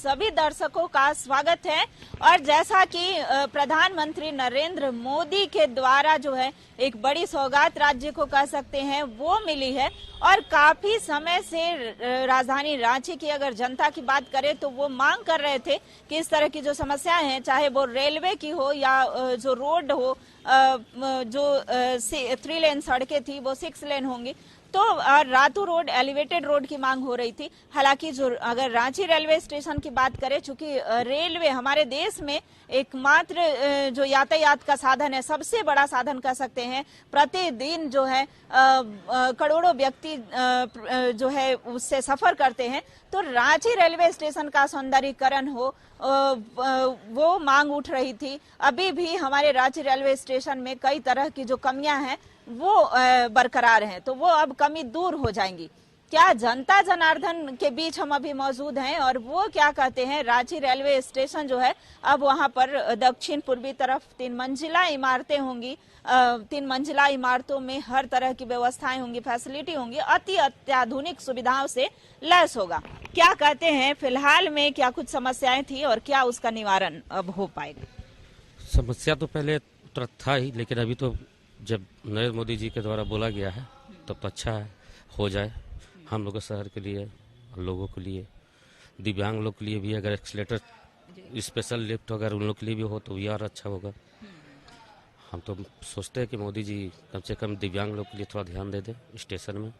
सभी दर्शकों का स्वागत है। और जैसा कि प्रधानमंत्री नरेंद्र मोदी के द्वारा जो है एक बड़ी सौगात राज्य को कह सकते हैं वो मिली है, और काफी समय से राजधानी रांची की अगर जनता की बात करें तो वो मांग कर रहे थे कि इस तरह की जो समस्याएं हैं, चाहे वो रेलवे की हो या जो रोड हो, जो 3 लेन सड़कें थी वो 6 लेन होंगी, तो रातू रोड, एलिवेटेड रोड की मांग हो रही थी। हालांकि जो अगर रांची रेलवे स्टेशन की बात करें, चूंकि रेलवे हमारे देश में एकमात्र जो यातायात का साधन है, सबसे बड़ा साधन कह सकते हैं, प्रतिदिन जो है करोड़ों व्यक्ति जो है उससे सफर करते हैं, तो रांची रेलवे स्टेशन का सौंदर्यीकरण हो वो मांग उठ रही थी। अभी भी हमारे रांची रेलवे स्टेशन में कई तरह की जो कमियां हैं वो बरकरार हैं, तो वो अब कमी दूर हो जाएंगी। क्या जनता जनार्दन के बीच हम अभी मौजूद हैं और वो क्या कहते हैं। रांची रेलवे स्टेशन जो है अब वहां पर दक्षिण पूर्वी तरफ 3 मंजिला इमारतें होंगी। 3 मंजिला इमारतों में हर तरह की व्यवस्थाएं होंगी, फैसिलिटी होंगी, अति अत्याधुनिक सुविधाओं से लैस होगा। क्या कहते हैं, फिलहाल में क्या कुछ समस्याएं थी और क्या उसका निवारण अब हो पाएगा? समस्या तो पहले तुरंत था ही, लेकिन अभी तो जब नरेंद्र मोदी जी के द्वारा बोला गया है तब तो अच्छा है, हो जाए। हम लोग के शहर के लिए, लोगों के लिए, दिव्यांग लोग के लिए भी अगर एक्सीलेटर स्पेशल लिफ्ट अगर उन लोग के लिए भी हो तो भी और अच्छा होगा। हम तो सोचते हैं कि मोदी जी कम से कम दिव्यांग लोग के लिए थोड़ा ध्यान दे दें स्टेशन में।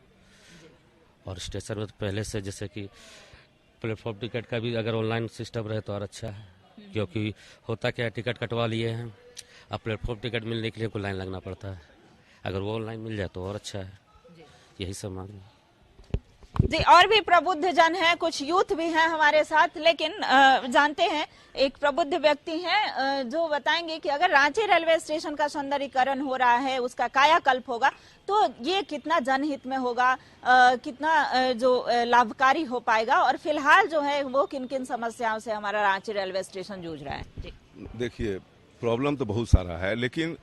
और स्टेशन में तो पहले से जैसे कि प्लेटफॉर्म टिकट का भी अगर ऑनलाइन सिस्टम रहे तो और अच्छा है, क्योंकि होता क्या है, टिकट कटवा लिए हैं, अब प्लेटफॉर्म टिकट मिलने के लिए कोई लाइन लगना पड़ता है। अगर वो ऑनलाइन मिल जाए तो और अच्छा है। यही सब मांग है जी। और भी प्रबुद्ध जन हैं, कुछ यूथ भी हैं हमारे साथ, लेकिन जानते हैं एक प्रबुद्ध व्यक्ति हैं जो बताएंगे कि अगर रांची रेलवे स्टेशन का सौंदर्यीकरण हो रहा है, उसका कायाकल्प होगा, तो ये कितना जनहित में होगा, कितना जो लाभकारी हो पाएगा, और फिलहाल जो है वो किन किन समस्याओं से हमारा रांची रेलवे स्टेशन जूझ रहा है। जी देखिए, प्रॉब्लम तो बहुत सारा है, लेकिन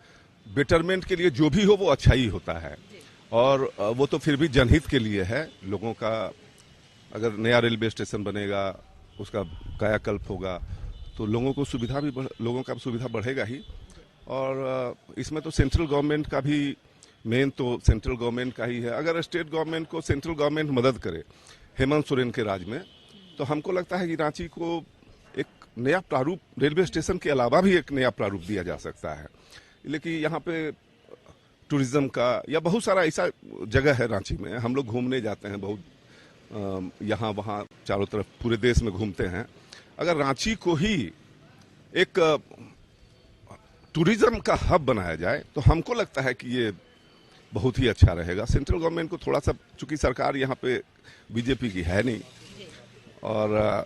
बेटरमेंट के लिए जो भी हो वो अच्छा ही होता है, और वो तो फिर भी जनहित के लिए है। लोगों का अगर नया रेलवे स्टेशन बनेगा, उसका कायाकल्प होगा, तो लोगों का सुविधा बढ़ेगा ही। और इसमें तो सेंट्रल गवर्नमेंट का भी, मेन तो सेंट्रल गवर्नमेंट का ही है। अगर स्टेट गवर्नमेंट को सेंट्रल गवर्नमेंट मदद करे हेमंत सोरेन के राज में, तो हमको लगता है कि रांची को एक नया प्रारूप, रेलवे स्टेशन के अलावा भी एक नया प्रारूप दिया जा सकता है। लेकिन यहाँ पे टूरिज्म का या बहुत सारा ऐसा जगह है रांची में, हम लोग घूमने जाते हैं बहुत, यहाँ वहाँ चारों तरफ पूरे देश में घूमते हैं। अगर रांची को ही एक टूरिज्म का हब बनाया जाए तो हमको लगता है कि ये बहुत ही अच्छा रहेगा। सेंट्रल गवर्नमेंट को थोड़ा सा, चूंकि सरकार यहाँ पे बीजेपी की है नहीं, और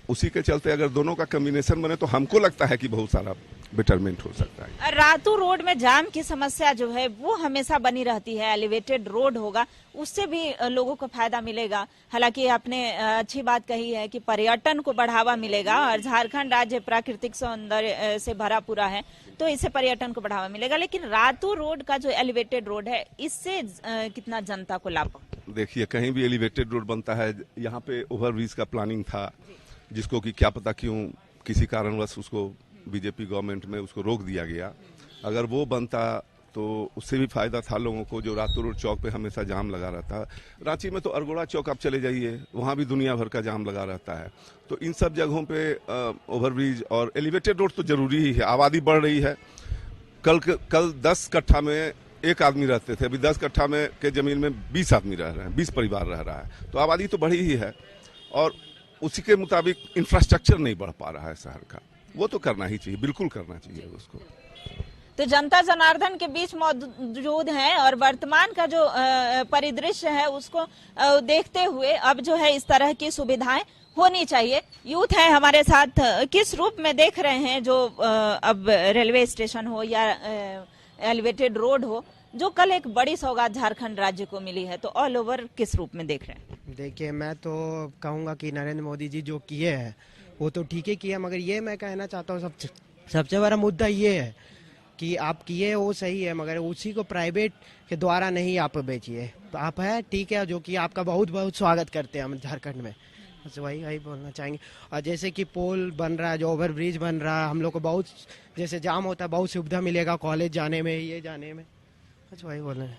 उसी के चलते अगर दोनों का कॉम्बिनेशन बने तो हमको लगता है कि बहुत सारा बेटरमेंट हो सकता है। रातू रोड में जाम की समस्या जो है वो हमेशा बनी रहती है। एलिवेटेड रोड होगा, उससे भी लोगों को फायदा मिलेगा। हालांकि आपने अच्छी बात कही है कि पर्यटन को बढ़ावा मिलेगा, और झारखंड राज्य प्राकृतिक सौंदर्य से भरा पूरा है, तो इससे पर्यटन को बढ़ावा मिलेगा। लेकिन रातू रोड का जो एलिवेटेड रोड है, इससे कितना जनता को लाभ? देखिए, कहीं भी एलिवेटेड रोड बनता है, यहाँ पे ओवरब्रिज का प्लानिंग था, जिसको कि क्या पता क्यों किसी कारणवश उसको बीजेपी गवर्नमेंट में उसको रोक दिया गया। अगर वो बनता तो उससे भी फायदा था लोगों को, जो रातू रोड चौक पे हमेशा जाम लगा रहता है। रांची में तो अरगोड़ा चौक आप चले जाइए, वहाँ भी दुनिया भर का जाम लगा रहता है। तो इन सब जगहों पे ओवरब्रिज और एलिवेटेड रोड तो जरूरी ही है। आबादी बढ़ रही है। कल 10 कट्ठा में 1 आदमी रहते थे, अभी 10 कट्ठा में के जमीन में 20 आदमी रह रहे हैं, 20 परिवार रह रहा है। तो आबादी तो बढ़ी ही है, और उसी के मुताबिक इंफ्रास्ट्रक्चर नहीं बढ़ पा रहा है शहर का। वो तो करना ही चाहिए, बिल्कुल करना चाहिए उसको। तो जनता जनार्दन के बीच मौजूद हैं, और वर्तमान का जो परिदृश्य है उसको देखते हुए अब जो है इस तरह की सुविधाएं होनी चाहिए। यूथ है हमारे साथ, किस रूप में देख रहे हैं जो अब रेलवे स्टेशन हो या एलिवेटेड रोड हो, जो कल एक बड़ी सौगात झारखंड राज्य को मिली है, तो ऑल ओवर किस रूप में देख रहे हैं? देखिए, मैं तो कहूँगा कि नरेंद्र मोदी जी जो किए हैं वो तो ठीक ही किया, मगर ये मैं कहना चाहता हूँ सबसे बड़ा मुद्दा ये है कि आप किए वो सही है, मगर उसी को प्राइवेट के द्वारा नहीं आप बेचिए। तो आप है ठीक है, जो कि आपका बहुत बहुत स्वागत करते हैं हम झारखंड में, बस वही बोलना चाहेंगे। और जैसे कि पोल बन रहा है, जो ओवर ब्रिज बन रहा है, हम लोग को बहुत जैसे जाम होता है, बहुत सुविधा मिलेगा कॉलेज जाने में, ये जाने में। बस वही बोलना है।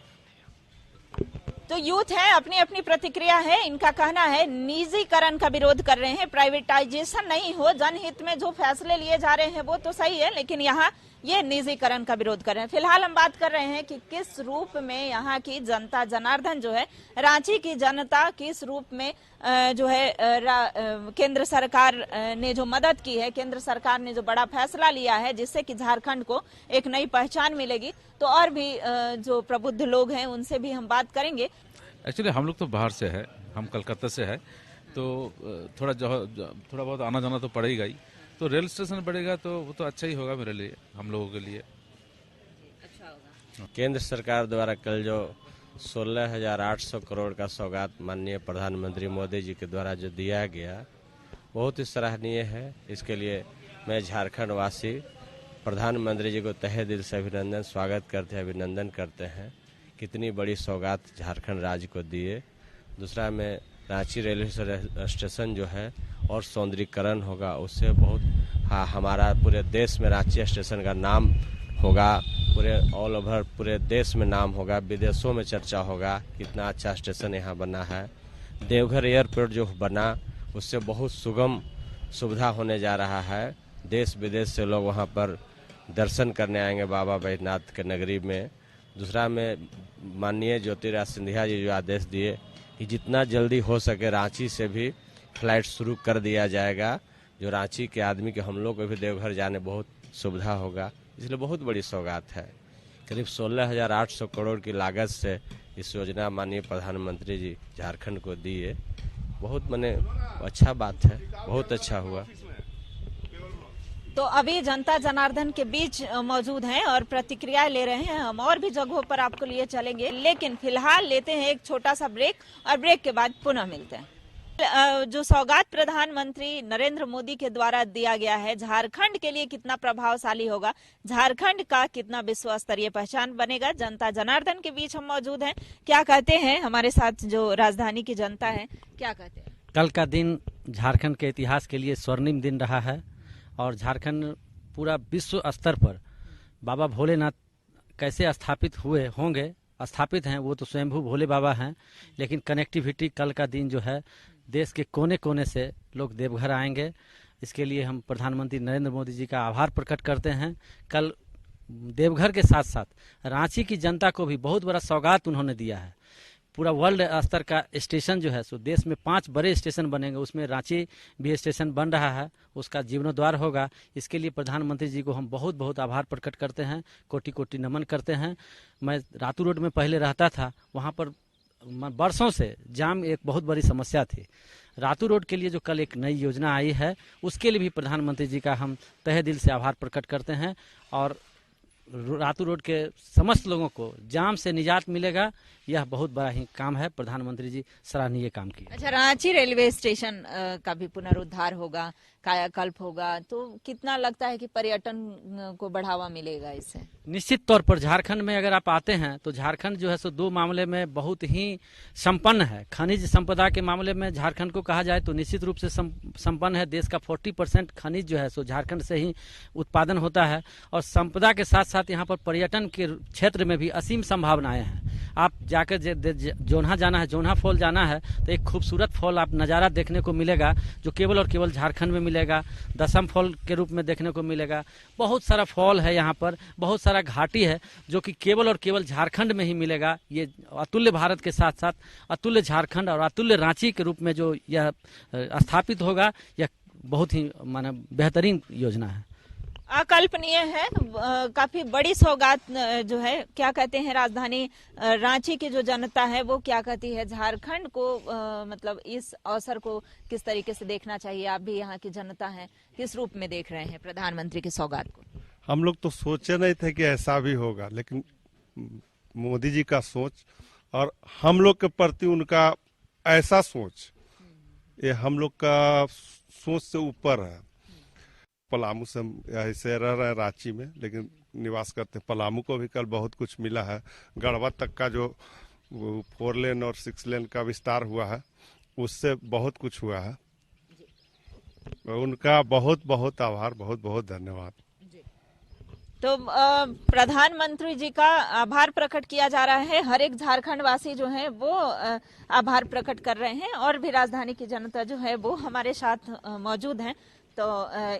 तो यूथ है, अपनी अपनी प्रतिक्रिया है। इनका कहना है निजीकरण का विरोध कर रहे हैं, प्राइवेटाइजेशन नहीं हो, जनहित में जो फैसले लिए जा रहे हैं वो तो सही है, लेकिन यहाँ ये निजीकरण का विरोध कर रहे हैं। फिलहाल हम बात कर रहे हैं कि किस रूप में यहाँ की जनता जनार्दन जो है, रांची की जनता किस रूप में जो है केंद्र सरकार ने जो मदद की है, केंद्र सरकार ने जो बड़ा फैसला लिया है जिससे कि झारखंड को एक नई पहचान मिलेगी। तो और भी जो प्रबुद्ध लोग हैं उनसे भी हम बात करेंगे। एक्चुअली हम लोग तो बाहर से है, हम कलकत्ता से है, तो थोड़ा बहुत आना जाना तो पड़ेगा ही। तो रेल स्टेशन बढ़ेगा तो वो तो अच्छा ही होगा मेरे लिए, हम लोगों के लिए अच्छा होगा। केंद्र सरकार द्वारा कल जो 16,800 करोड़ का सौगात माननीय प्रधानमंत्री मोदी जी के द्वारा जो दिया गया, बहुत ही सराहनीय है। इसके लिए मैं झारखंड वासी प्रधानमंत्री जी को तहे दिल से अभिनंदन करते हैं। कितनी बड़ी सौगात झारखंड राज्य को दिए। दूसरा में रांची रेलवे स्टेशन जो है और सौंदर्यीकरण होगा, उससे बहुत हमारा पूरे देश में रांची स्टेशन का नाम होगा, पूरे ऑल ओवर पूरे देश में नाम होगा, विदेशों में चर्चा होगा कितना अच्छा स्टेशन यहाँ बना है। देवघर एयरपोर्ट जो बना, उससे बहुत सुगम सुविधा होने जा रहा है। देश विदेश से लोग वहाँ पर दर्शन करने आएंगे बाबा बैद्यनाथ के नगरी में। दूसरा में माननीय ज्योतिरादित्य सिंधिया जी जो आदेश दिए कि जितना जल्दी हो सके रांची से भी फ्लाइट शुरू कर दिया जाएगा, जो रांची के आदमी के हम लोग को भी देवघर जाने बहुत सुविधा होगा। इसलिए बहुत बड़ी सौगात है। करीब 16,800 करोड़ की लागत से इस योजना माननीय प्रधानमंत्री जी झारखंड को दिए। बहुत माने अच्छा बात है, बहुत अच्छा हुआ। तो अभी जनता जनार्दन के बीच मौजूद हैं और प्रतिक्रिया ले रहे हैं। हम और भी जगहों पर आपको लिए चलेंगे, लेकिन फिलहाल लेते हैं एक छोटा सा ब्रेक और ब्रेक के बाद पुनः मिलते हैं। जो सौगात प्रधानमंत्री नरेंद्र मोदी के द्वारा दिया गया है, झारखंड के लिए कितना प्रभावशाली होगा, झारखंड का कितना विश्व स्तरीय पहचान बनेगा, जनता जनार्दन के बीच हम मौजूद हैं। क्या कहते हैं हमारे साथ जो राजधानी की जनता है, क्या कहते हैं? कल का दिन झारखंड के इतिहास के लिए स्वर्णिम दिन रहा है और झारखंड पूरा विश्व स्तर पर बाबा भोलेनाथ कैसे स्थापित हुए होंगे, स्थापित हैं वो तो स्वयंभू भोले बाबा हैं, लेकिन कनेक्टिविटी कल का दिन जो है देश के कोने कोने से लोग देवघर आएंगे। इसके लिए हम प्रधानमंत्री नरेंद्र मोदी जी का आभार प्रकट करते हैं। कल देवघर के साथ साथ रांची की जनता को भी बहुत बड़ा सौगात उन्होंने दिया है। पूरा वर्ल्ड स्तर का स्टेशन जो है सो देश में 5 बड़े स्टेशन बनेंगे, उसमें रांची भी स्टेशन बन रहा है, उसका जीर्णोद्वार होगा। इसके लिए प्रधानमंत्री जी को हम बहुत बहुत आभार प्रकट करते हैं, कोटि कोटि नमन करते हैं। मैं रातू रोड में पहले रहता था, वहाँ पर बरसों से जाम एक बहुत बड़ी समस्या थी। रातू रोड के लिए जो कल एक नई योजना आई है, उसके लिए भी प्रधानमंत्री जी का हम तहे दिल से आभार प्रकट करते हैं और रातू रोड के समस्त लोगों को जाम से निजात मिलेगा। यह बहुत बड़ा ही काम है, प्रधानमंत्री जी सराहनीय काम किए। अच्छा, रांची रेलवे स्टेशन का भी पुनरुद्धार होगा, कायाकल्प होगा, तो कितना लगता है कि पर्यटन को बढ़ावा मिलेगा इससे? निश्चित तौर पर झारखंड में अगर आप आते हैं तो झारखंड जो है सो 2 मामले में बहुत ही संपन्न है। खनिज संपदा के मामले में झारखंड को कहा जाए तो निश्चित रूप से संपन्न है। देश का 40% खनिज जो है सो झारखंड से ही उत्पादन होता है और संपदा के साथ साथ यहाँ पर पर्यटन के क्षेत्र में भी असीम संभावनाएं हैं। आप जाकर जोन्हा जाना है, जोन्हा फॉल जाना है तो एक खूबसूरत फॉल आप नज़ारा देखने को मिलेगा जो केवल और केवल झारखंड में मिलेगा। दसम फॉल के रूप में देखने को मिलेगा। बहुत सारा फॉल है यहाँ पर, बहुत सारा घाटी है जो कि केवल और केवल झारखंड में ही मिलेगा। ये अतुल्य भारत के साथ साथ अतुल्य झारखंड और अतुल्य रांची के रूप में जो यह स्थापित होगा, यह बहुत ही माने बेहतरीन योजना है, अकल्पनीय है। काफी बड़ी सौगात जो है, क्या कहते हैं राजधानी रांची की जो जनता है वो क्या कहती है, झारखंड को मतलब इस अवसर को किस तरीके से देखना चाहिए? आप भी यहाँ की जनता हैं, किस रूप में देख रहे हैं प्रधानमंत्री की सौगात को? हम लोग तो सोचे नहीं थे कि ऐसा भी होगा, लेकिन मोदी जी का सोच और हम लोग के प्रति उनका ऐसा सोच, ये हम लोग का सोच से ऊपर है। पलामू से ऐसे रह रहे हैं रांची में, लेकिन निवास करते हैं पलामू को भी कल बहुत कुछ मिला है। गढ़वा तक का जो 4 लेन और 6 लेन का विस्तार हुआ है, उससे बहुत कुछ हुआ है। उनका बहुत बहुत आभार, बहुत बहुत धन्यवाद। तो प्रधानमंत्री जी का आभार प्रकट किया जा रहा है। हर एक झारखंड वासी जो है वो आभार प्रकट कर रहे हैं और भी राजधानी की जनता जो है वो हमारे साथ मौजूद हैं। तो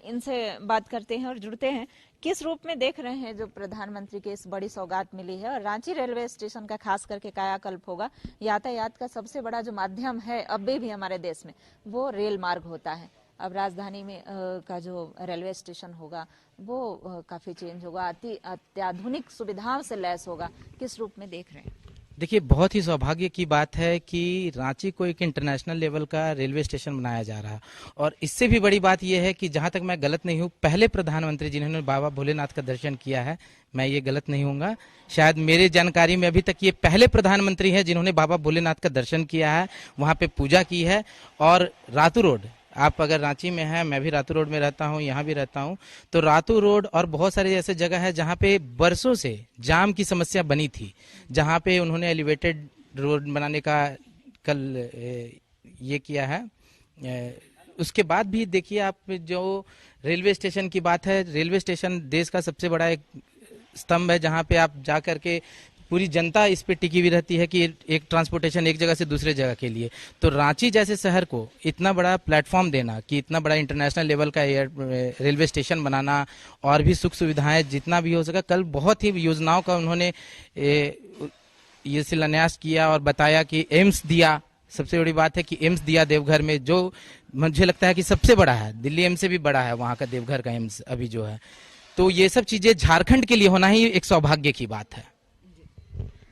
इनसे बात करते हैं और जुड़ते हैं। किस रूप में देख रहे हैं जो प्रधानमंत्री के इस बड़ी सौगात मिली है, और रांची रेलवे स्टेशन का खास करके कायाकल्प होगा। यातायात का सबसे बड़ा जो माध्यम है अभी भी हमारे देश में वो रेल मार्ग होता है। अब राजधानी में का जो रेलवे स्टेशन होगा वो काफी चेंज होगा, अत्याधुनिक सुविधाओं से लैस होगा। किस रूप में देख रहे हैं? देखिए, बहुत ही सौभाग्य की बात है कि रांची को एक इंटरनेशनल लेवल का रेलवे स्टेशन बनाया जा रहा है। और इससे भी बड़ी बात यह है कि जहां तक मैं गलत नहीं हूं, पहले प्रधानमंत्री जिन्होंने बाबा भोलेनाथ का दर्शन किया है, मैं ये गलत नहीं हूँगा, शायद मेरे जानकारी में अभी तक ये पहले प्रधानमंत्री हैं जिन्होंने बाबा भोलेनाथ का दर्शन किया है, वहां पे पूजा की है। और रातू रोड, आप अगर रांची में हैं, मैं भी रातू रोड में रहता हूं, यहाँ भी रहता हूं, तो रातू रोड और बहुत सारे ऐसे जगह है जहां पे बरसों से जाम की समस्या बनी थी, जहां पे उन्होंने एलिवेटेड रोड बनाने का कल ये किया है। उसके बाद भी देखिए आप, जो रेलवे स्टेशन की बात है, रेलवे स्टेशन देश का सबसे बड़ा एक स्तंभ है जहां पे आप जा करके पूरी जनता इस पे टिकी हुई रहती है कि एक ट्रांसपोर्टेशन एक जगह से दूसरे जगह के लिए। तो रांची जैसे शहर को इतना बड़ा प्लेटफॉर्म देना, कि इतना बड़ा इंटरनेशनल लेवल का रेलवे स्टेशन बनाना और भी सुख सुविधाएं जितना भी हो सका, कल बहुत ही योजनाओं का उन्होंने ये शिलान्यास किया और बताया कि एम्स दिया। सबसे बड़ी बात है कि एम्स दिया देवघर में, जो मुझे लगता है कि सबसे बड़ा है, दिल्ली एम्स से भी बड़ा है वहां का देवघर का एम्स अभी जो है। तो ये सब चीजें झारखंड के लिए होना ही एक सौभाग्य की बात है।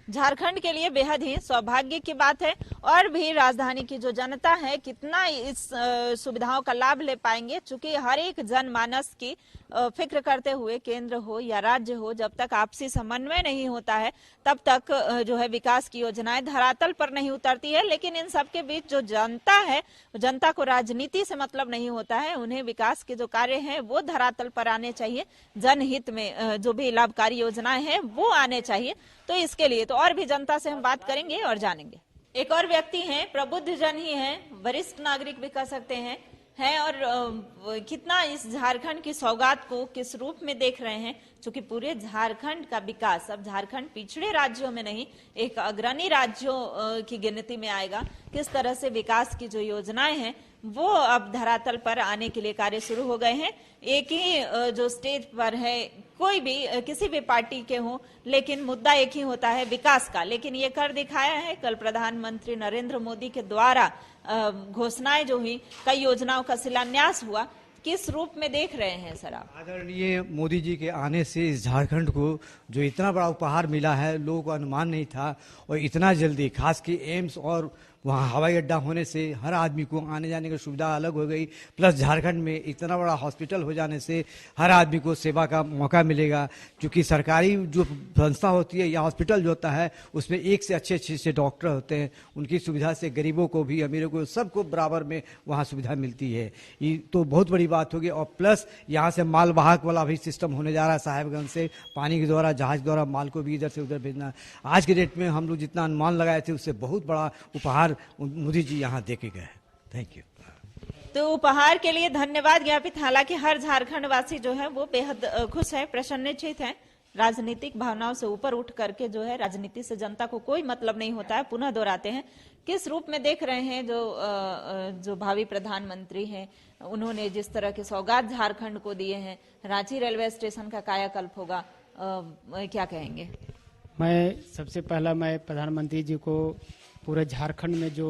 झारखंड के लिए बेहद ही सौभाग्य की बात है। और भी राजधानी की जो जनता है कितना इस सुविधाओं का लाभ ले पाएंगे, चूंकि हर एक जनमानस की फिक्र करते हुए केंद्र हो या राज्य हो, जब तक आपसी समन्वय नहीं होता है तब तक जो है विकास की योजनाएं धरातल पर नहीं उतरती है। लेकिन इन सबके बीच जो जनता है, जनता को राजनीति से मतलब नहीं होता है, उन्हें विकास के जो कार्य हैं वो धरातल पर आने चाहिए, जनहित में जो भी लाभकारी योजनाएं हैं वो आने चाहिए। तो इसके लिए तो और भी जनता से हम बात करेंगे और जानेंगे। एक और व्यक्ति हैं, प्रबुद्ध जन ही हैं, वरिष्ठ नागरिक भी कह सकते हैं और कितना इस झारखंड की सौगात को किस रूप में देख रहे हैं, क्योंकि पूरे झारखंड का विकास अब झारखंड पिछड़े राज्यों में नहीं, एक अग्रणी राज्यों की गिनती में आएगा। किस तरह से विकास की जो योजनाएं हैं वो अब धरातल पर आने के लिए कार्य शुरू हो गए हैं। एक ही जो स्टेज पर है, कोई भी किसी भी पार्टी के हो, लेकिन मुद्दा एक ही होता है, विकास का। लेकिन ये कर दिखाया है कल प्रधानमंत्री नरेंद्र मोदी के द्वारा घोषणाएं जो हुई, कई योजनाओं का शिलान्यास हुआ। किस रूप में देख रहे हैं सर आप? आदरणीय मोदी जी के आने से इस झारखंड को जो इतना बड़ा उपहार मिला है, लोगों को अनुमान नहीं था, और इतना जल्दी, खास कि एम्स और वहाँ हवाई अड्डा होने से हर आदमी को आने जाने की सुविधा अलग हो गई। प्लस झारखंड में इतना बड़ा हॉस्पिटल हो जाने से हर आदमी को सेवा का मौका मिलेगा, क्योंकि सरकारी जो संस्था होती है या हॉस्पिटल जो होता है उसमें एक से अच्छे डॉक्टर होते हैं। उनकी सुविधा से गरीबों को भी, अमीरों को, सबको बराबर में वहाँ सुविधा मिलती है। ये तो बहुत बड़ी बात होगी। और प्लस यहाँ से मालवाहक वाला भी सिस्टम होने जा रहा है, साहेबगंज से पानी के द्वारा, जहाज द्वारा माल को भी इधर से उधर भेजना। आज के डेट में हम लोग जितना अनुमान लगाए थे उससे बहुत बड़ा उपहार मोदी जी यहाँ दे के गए। Thank you. तो उपहार के लिए धन्यवाद ज्ञापित। हालांकि हर झारखंड वासी जो है वो बेहद खुश है, प्रसन्नचित्त है। राजनीतिक भावनाओं से ऊपर उठ करके जो है, राजनीति से जनता को कोई मतलब नहीं होता है। पुनः दोहराते हैं, किस रूप में देख रहे हैं जो भावी प्रधानमंत्री हैं, उन्होंने जिस तरह के सौगात झारखंड को दिए हैं, रांची रेलवे स्टेशन का कायाकल्प होगा, क्या कहेंगे? सबसे पहला मैं प्रधानमंत्री जी को पूरे झारखंड में जो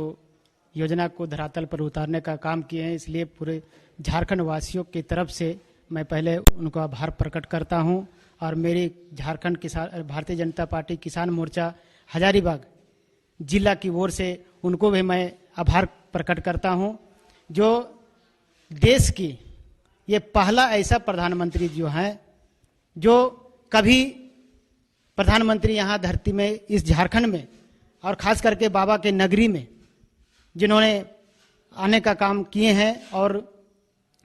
योजना को धरातल पर उतारने का काम किए हैं, इसलिए पूरे झारखंड वासियों की तरफ से मैं पहले उनको आभार प्रकट करता हूं। और मेरी झारखंड किसान भारतीय जनता पार्टी किसान मोर्चा हजारीबाग जिला की ओर से उनको भी मैं आभार प्रकट करता हूं, जो देश की ये पहला ऐसा प्रधानमंत्री जो है जो कभी प्रधानमंत्री यहाँ धरती में, इस झारखंड में, और खास करके बाबा के नगरी में जिन्होंने आने का काम किए हैं। और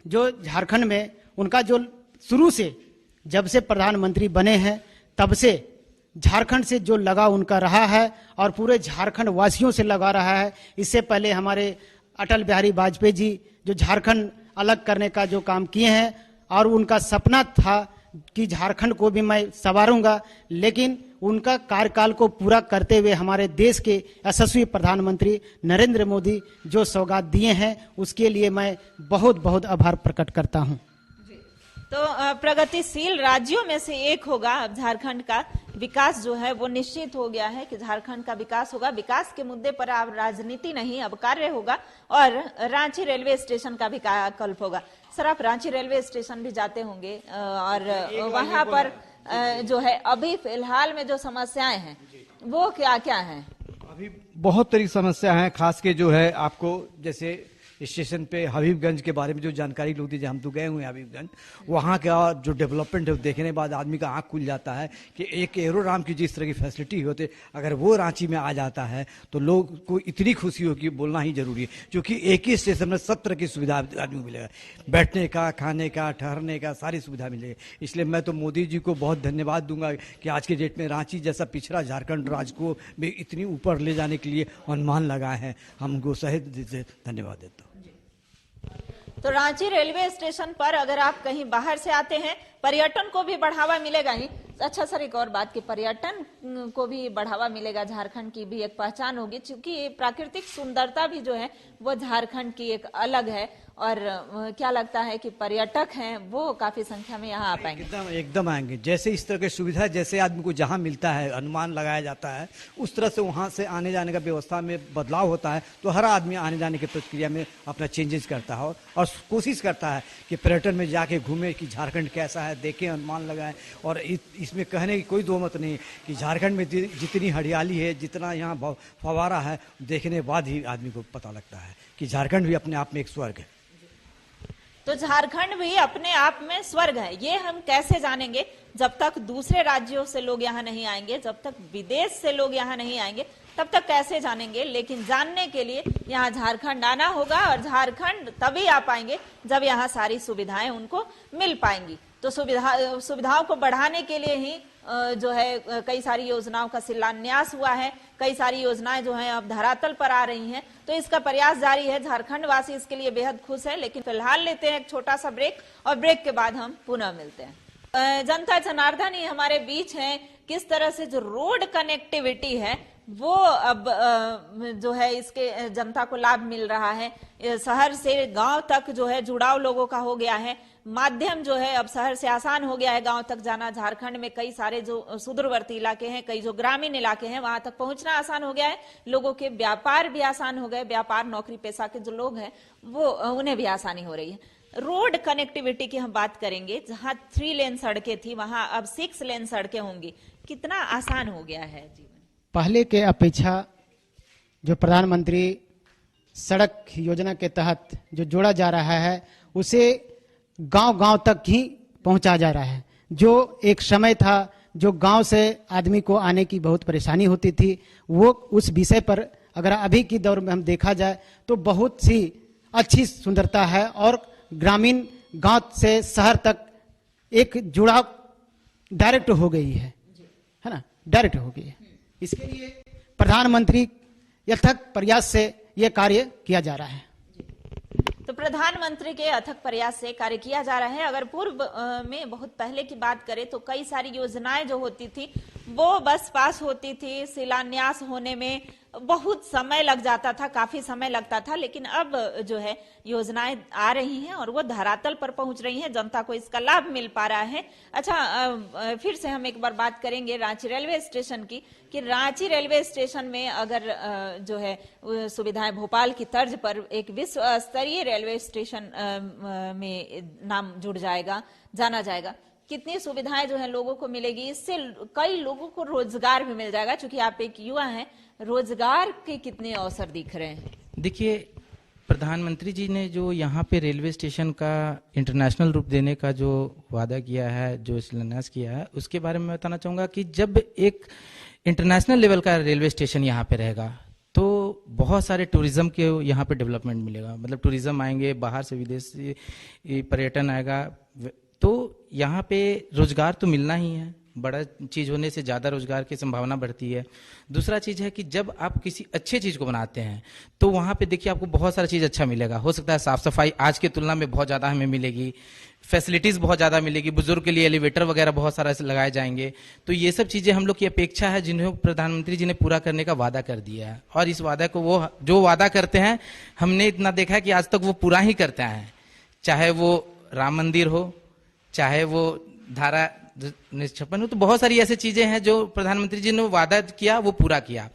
जो झारखंड में उनका जो शुरू से, जब से प्रधानमंत्री बने हैं तब से झारखंड से जो लगाव उनका रहा है और पूरे झारखंड वासियों से लगा रहा है। इससे पहले हमारे अटल बिहारी वाजपेयी जी जो झारखंड अलग करने का जो काम किए हैं, और उनका सपना था कि झारखंड को भी मैं संवारूंगा, लेकिन उनका कार्यकाल को पूरा करते हुए हमारे देश के यशस्वी प्रधानमंत्री नरेंद्र मोदी जो सौगात दिए हैं, उसके लिए मैं बहुत बहुत आभार प्रकट करता हूं। तो प्रगतिशील राज्यों में से एक होगा अब झारखंड का विकास जो है वो निश्चित हो गया है कि झारखंड का विकास होगा। विकास के मुद्दे पर अब राजनीति नहीं, अब कार्य होगा, और रांची रेलवे स्टेशन का भी विकल्प होगा। सर, आप रांची रेलवे स्टेशन भी जाते होंगे और वहां पर जो है अभी फिलहाल में जो समस्याएं हैं वो क्या क्या हैं? अभी बहुत तरह की समस्या है, खास के जो है आपको जैसे स्टेशन पे हबीबगंज के बारे में जो जानकारी लोग दी, हम तो गए हुए हैं हबीबगंज, वहाँ का जो डेवलपमेंट है देखने के बाद आदमी का आंख खुल जाता है कि एक एरोड्राम की जिस तरह की फैसिलिटी होते, अगर वो रांची में आ जाता है तो लोग को इतनी खुशी होगी, बोलना ही जरूरी है, क्योंकि एक ही स्टेशन में सब तरह की सुविधा आदमी को मिलेगा, बैठने का, खाने का, ठहरने का, सारी सुविधा मिलेगी। इसलिए मैं तो मोदी जी को बहुत धन्यवाद दूंगा कि आज के डेट में रांची जैसा पिछड़ा झारखंड राज्य को भी इतनी ऊपर ले जाने के लिए अनुमान लगाए हैं। हम उनको सही धन्यवाद देता हूँ। तो रांची रेलवे स्टेशन पर अगर आप कहीं बाहर से आते हैं, पर्यटन को भी बढ़ावा मिलेगा ही। अच्छा सर, एक और बात कि पर्यटन को भी बढ़ावा मिलेगा, झारखंड की भी एक पहचान होगी, क्योंकि प्राकृतिक सुंदरता भी जो है वो झारखंड की एक अलग है, और क्या लगता है कि पर्यटक हैं वो काफी संख्या में यहाँ आ पाएंगे? एकदम आएंगे। जैसे इस तरह की सुविधा जैसे आदमी को जहाँ मिलता है, अनुमान लगाया जाता है, उस तरह से वहाँ से आने जाने का व्यवस्था में बदलाव होता है, तो हर आदमी आने जाने की प्रक्रिया में अपना चेंजेस करता है और कोशिश करता है कि पर्यटन में जाके घूमे कि झारखंड कैसा है, देखें, अनुमान लगाएं। और इसमें कहने की कोई दो मत नहीं कि झारखंड में जितनी हरियाली है, जितना यहाँ फवारा है, देखने के बाद ही आदमी को पता लगता है कि झारखंड भी अपने आप में एक स्वर्ग है। तो झारखंड भी अपने आप में स्वर्ग है, ये हम कैसे जानेंगे? जब तक दूसरे राज्यों से लोग यहाँ नहीं आएंगे, जब तक विदेश से लोग यहाँ नहीं आएंगे, तब तक कैसे जानेंगे? लेकिन जानने के लिए यहाँ झारखंड आना होगा, और झारखंड तभी आ पाएंगे जब यहाँ सारी सुविधाएं उनको मिल पाएंगी। तो सुविधाओं को बढ़ाने के लिए ही जो है कई सारी योजनाओं का शिलान्यास हुआ है, कई सारी योजनाएं जो हैं अब धरातल पर आ रही हैं, तो इसका प्रयास जारी है। झारखंड वासी इसके लिए बेहद खुश है। लेकिन फिलहाल लेते हैं एक छोटा सा ब्रेक, और ब्रेक के बाद हम पुनः मिलते हैं। जनता जनार्दन ही हमारे बीच हैं। किस तरह से जो रोड कनेक्टिविटी है वो अब जो है इसके जनता को लाभ मिल रहा है। शहर से गांव तक जो है जुड़ाव लोगों का हो गया है, माध्यम जो है अब शहर से आसान हो गया है गांव तक जाना। झारखंड में कई सारे जो सुदूरवर्ती इलाके हैं, कई जो ग्रामीण इलाके हैं, वहां तक पहुंचना आसान हो गया है। लोगों के व्यापार भी आसान हो गए, व्यापार नौकरी पेशा के जो लोग हैं वो उन्हें भी आसानी हो रही है। रोड कनेक्टिविटी की हम बात करेंगे, जहां 3 लेन सड़कें थी वहां अब 6 लेन सड़कें होंगी। कितना आसान हो गया है जीवन? पहले के अपेक्षा जो प्रधानमंत्री सड़क योजना के तहत जो जोड़ा जा रहा है, उसे गांव-गांव तक ही पहुंचा जा रहा है। जो एक समय था जो गांव से आदमी को आने की बहुत परेशानी होती थी, वो उस विषय पर अगर अभी की दौर में हम देखा जाए तो बहुत सी अच्छी सुंदरता है, और ग्रामीण गांव से शहर तक एक जुड़ाव डायरेक्ट हो गई है ना, डायरेक्ट हो गई है। इसके लिए प्रधानमंत्री यथक प्रयास से यह कार्य किया जा रहा है। तो प्रधानमंत्री के अथक प्रयास से कार्य किया जा रहा है। अगर पूर्व में बहुत पहले की बात करें तो कई सारी योजनाएं जो होती थी वो बस पास होती थी, शिलान्यास होने में बहुत समय लग जाता था, काफी समय लगता था। लेकिन अब जो है योजनाएं आ रही हैं और वो धरातल पर पहुंच रही हैं, जनता को इसका लाभ मिल पा रहा है। अच्छा, फिर से हम एक बार बात करेंगे रांची रेलवे स्टेशन की, कि रांची रेलवे स्टेशन में अगर जो है सुविधाएं भोपाल की तर्ज पर एक विश्व स्तरीय रेलवे स्टेशन में नाम जुड़ जाएगा, जाना जाएगा, कितनी सुविधाएं जो है लोगों को मिलेगी। इससे कई लोगों को रोजगार भी मिल जाएगा, क्योंकि आप एक युवा हैं। रोजगार के कितने अवसर दिख रहे हैं? देखिए, प्रधानमंत्री जी ने जो यहाँ पे रेलवे स्टेशन का इंटरनेशनल रूप देने का जो वादा किया है, जो शिलान्यास किया है, उसके बारे में बताना चाहूँगा कि जब एक इंटरनेशनल लेवल का रेलवे स्टेशन यहाँ पे रहेगा तो बहुत सारे टूरिज्म के यहाँ पे डेवलपमेंट मिलेगा। मतलब टूरिज्म आएंगे, बाहर से विदेशी पर्यटन आएगा, तो यहाँ पे रोजगार तो मिलना ही है। बड़ा चीज होने से ज्यादा रोजगार की संभावना बढ़ती है। दूसरा चीज है कि जब आप किसी अच्छे चीज को बनाते हैं तो वहां पे देखिए आपको बहुत सारा चीज अच्छा मिलेगा। हो सकता है साफ सफाई आज की तुलना में बहुत ज्यादा हमें मिलेगी, फैसिलिटीज बहुत ज्यादा मिलेगी, बुजुर्ग के लिए एलिवेटर वगैरह बहुत सारा लगाए जाएंगे। तो ये सब चीजें हम लोग की अपेक्षा है जिन्हें प्रधानमंत्री जी ने पूरा करने का वादा कर दिया है, और इस वादा को वो जो वादा करते हैं हमने इतना देखा है कि आज तक वो पूरा ही करते हैं। चाहे वो राम मंदिर हो, चाहे वो धारा 56 हो, तो बहुत सारी ऐसी चीजें हैं जो प्रधानमंत्री जी ने वादा किया वो पूरा किया।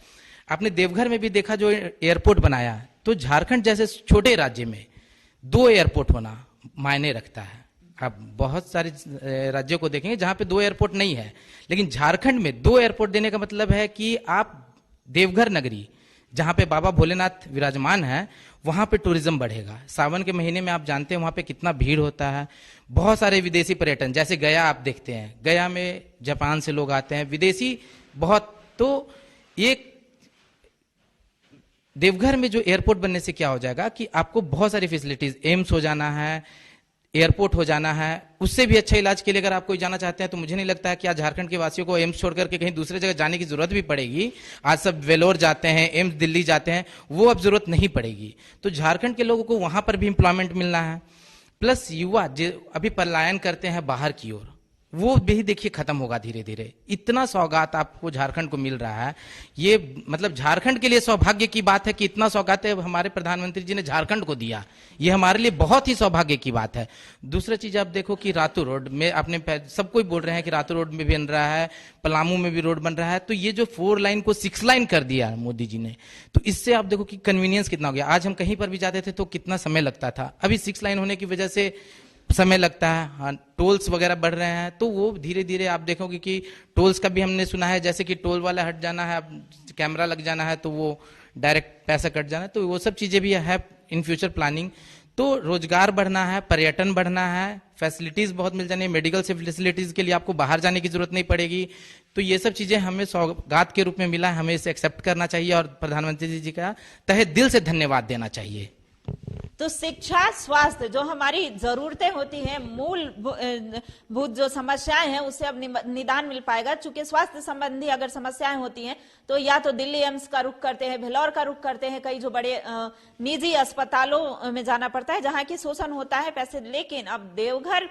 आपने देवघर में भी देखा जो एयरपोर्ट बनाया, तो झारखंड जैसे छोटे राज्य में 2 एयरपोर्ट होना मायने रखता है। आप बहुत सारे राज्यों को देखेंगे जहां पे 2 एयरपोर्ट नहीं है, लेकिन झारखंड में 2 एयरपोर्ट देने का मतलब है कि आप देवघर नगरी जहां पे बाबा भोलेनाथ विराजमान है वहां पे टूरिज्म बढ़ेगा। सावन के महीने में आप जानते हैं वहां पे कितना भीड़ होता है। बहुत सारे विदेशी पर्यटन, जैसे गया आप देखते हैं, गया में जापान से लोग आते हैं, विदेशी बहुत। तो एक देवघर में जो एयरपोर्ट बनने से क्या हो जाएगा कि आपको बहुत सारी फैसिलिटीज, एम्स हो जाना है, एयरपोर्ट हो जाना है, उससे भी अच्छा इलाज के लिए अगर आप कोई जाना चाहते हैं तो मुझे नहीं लगता है कि आज झारखंड के वासियों को एम्स छोड़ करके कहीं दूसरे जगह जाने की जरूरत भी पड़ेगी। आज सब वेलोर जाते हैं, एम्स दिल्ली जाते हैं, वो अब जरूरत नहीं पड़ेगी। तो झारखंड के लोगों को वहां पर भी एम्प्लॉयमेंट मिलना है। प्लस युवा जो अभी पलायन करते हैं बाहर की ओर, वो भी देखिए खत्म होगा धीरे धीरे। इतना सौगात आपको झारखंड को मिल रहा है, ये मतलब झारखंड के लिए सौभाग्य की बात है कि इतना सौगात हमारे प्रधानमंत्री जी ने झारखंड को दिया। ये हमारे लिए बहुत ही सौभाग्य की बात है। दूसरा चीज आप देखो कि रातू रोड में आपने सब कोई बोल रहे हैं कि रातू रोड में भी बन रहा है, पलामू में भी रोड बन रहा है। तो ये जो 4 लाइन को 6 लाइन कर दिया मोदी जी ने, तो इससे आप देखो कि कन्वीनियंस कितना हो गया। आज हम कहीं पर भी जाते थे तो कितना समय लगता था, अभी 6 लाइन होने की वजह से समय लगता है। हाँ, टोल्स वगैरह बढ़ रहे हैं, तो वो धीरे धीरे आप देखोगे कि टोल्स का भी हमने सुना है, जैसे कि टोल वाला हट जाना है, कैमरा लग जाना है तो वो डायरेक्ट पैसा कट जाना है, तो वो सब चीजें भी है इन फ्यूचर प्लानिंग। तो रोजगार बढ़ना है, पर्यटन बढ़ना है, फैसिलिटीज बहुत मिल जानी है, मेडिकल से फैसिलिटीज के लिए आपको बाहर जाने की जरूरत नहीं पड़ेगी। तो ये सब चीजें हमें सौगात के रूप में मिला, हमें इसे एक्सेप्ट करना चाहिए और प्रधानमंत्री जी का तहे दिल से धन्यवाद देना चाहिए। तो शिक्षा, स्वास्थ्य जो हमारी जरूरतें होती हैं, मूलभूत जो समस्याएं हैं उससे अब निदान मिल पाएगा। चूंकि स्वास्थ्य संबंधी अगर समस्याएं होती हैं तो या तो दिल्ली एम्स का रुख करते हैं, भेलौर का रुख करते हैं, कई जो बड़े निजी अस्पतालों में जाना पड़ता है जहां की शोषण होता है पैसे। लेकिन अब देवघर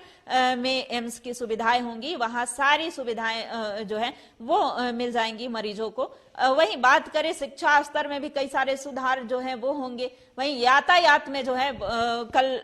में एम्स की सुविधाएं होंगी, वहां सारी सुविधाएं जो है वो मिल जाएंगी मरीजों को। वहीं बात करें शिक्षा स्तर में भी कई सारे सुधार जो है वो होंगे। वहीं यातायात में जो है कल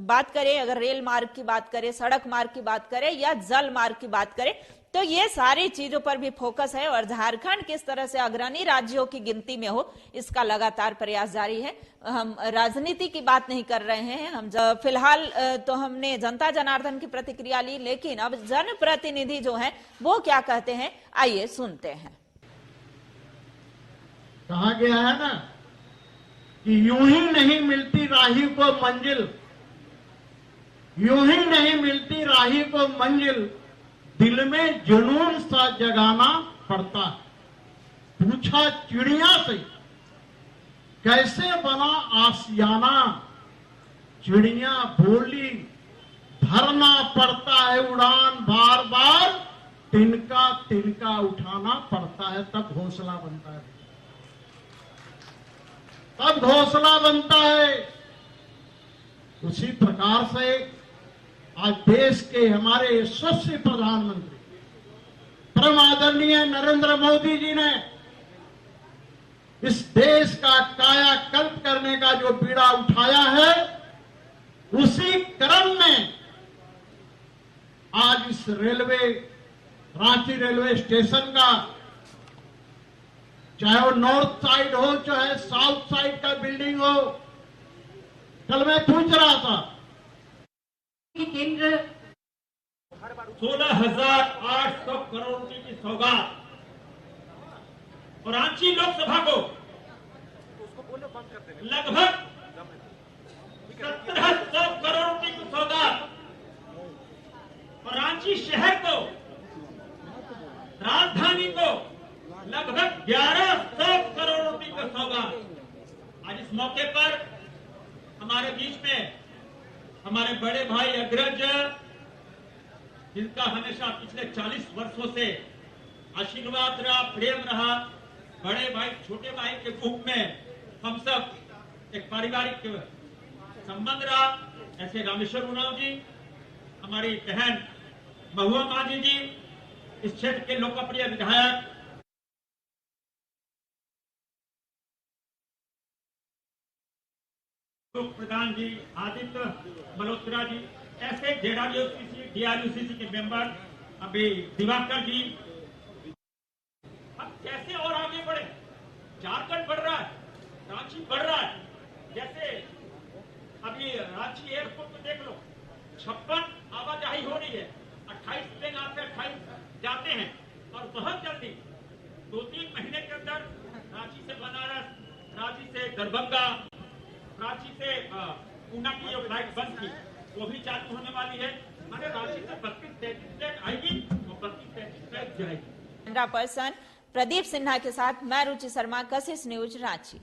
बात करें, अगर रेल मार्ग की बात करें, सड़क मार्ग की बात करें या जल मार्ग की बात करें, तो ये सारी चीजों पर भी फोकस है। और झारखंड किस तरह से अग्रणी राज्यों की गिनती में हो, इसका लगातार प्रयास जारी है। हम राजनीति की बात नहीं कर रहे हैं, हम फिलहाल तो हमने जनता जनार्दन की प्रतिक्रिया ली, लेकिन अब जनप्रतिनिधि जो है वो क्या कहते हैं, आइए सुनते हैं। कहा गया है ना कि यूं ही नहीं मिलती राही को मंजिल, यूं ही नहीं मिलती राही को मंजिल, दिल में जुनून सा जगाना पड़ता है। पूछा चिड़िया से कैसे बना आसियाना, चिड़िया बोली भरना पड़ता है उड़ान बार बार, तिनका तिनका उठाना पड़ता है, तब घोंसला बनता है, तब घोंसला बनता है। उसी प्रकार से आज देश के हमारे यशस्वी प्रधानमंत्री परम आदरणीय नरेंद्र मोदी जी ने इस देश का कायाकल्प करने का जो बीड़ा उठाया है, उसी क्रम में आज इस रांची रेलवे स्टेशन का, चाहे वो नॉर्थ साइड हो चाहे साउथ साइड का बिल्डिंग हो, कल मैं पूछ रहा था केंद्र 16,800 करोड़ रुपए की सौगात और रांची लोकसभा को लगभग 1,700 करोड़ रुपए की सौगात और रांची शहर को, राजधानी को लगभग 1,100 करोड़ रुपए का सौगात। आज इस मौके पर हमारे बीच में हमारे बड़े भाई अग्रज जिनका हमेशा पिछले 40 वर्षों से आशीर्वाद रहा, प्रेम रहा, बड़े भाई छोटे भाई के रूप में हम सब एक पारिवारिक संबंध रहा। ऐसे रामेश्वर उरांव जी, हमारी बहन महुआ मांझी जी, इस क्षेत्र के लोकप्रिय विधायक, प्रधान जी आदित्य मल्होत्रा जी, ऐसे DRUCC के मेंबर, अभी दिवाकर जी, हम कैसे और आगे बढ़े? झारखंड बढ़ रहा है, रांची बढ़ रहा है। जैसे अभी रांची एयरपोर्ट पे देख लो, 56 आवाजाही हो रही है, 28 प्लेन आते हैं, 28 जाते हैं, और बहुत जल्दी 2-3 महीने के अंदर रांची से बनारस, रांची से दरभंगा, रांची से पूना की जो फ्लाइट बंद थी वो भी चालू होने वाली है। माने रांची से 32-33 फ्लाइट आएगी और 32-33 फ्लाइट जाएगी। कैमरा पर्सन प्रदीप सिन्हा के साथ मैं रुचि शर्मा, कशिश न्यूज, रांची।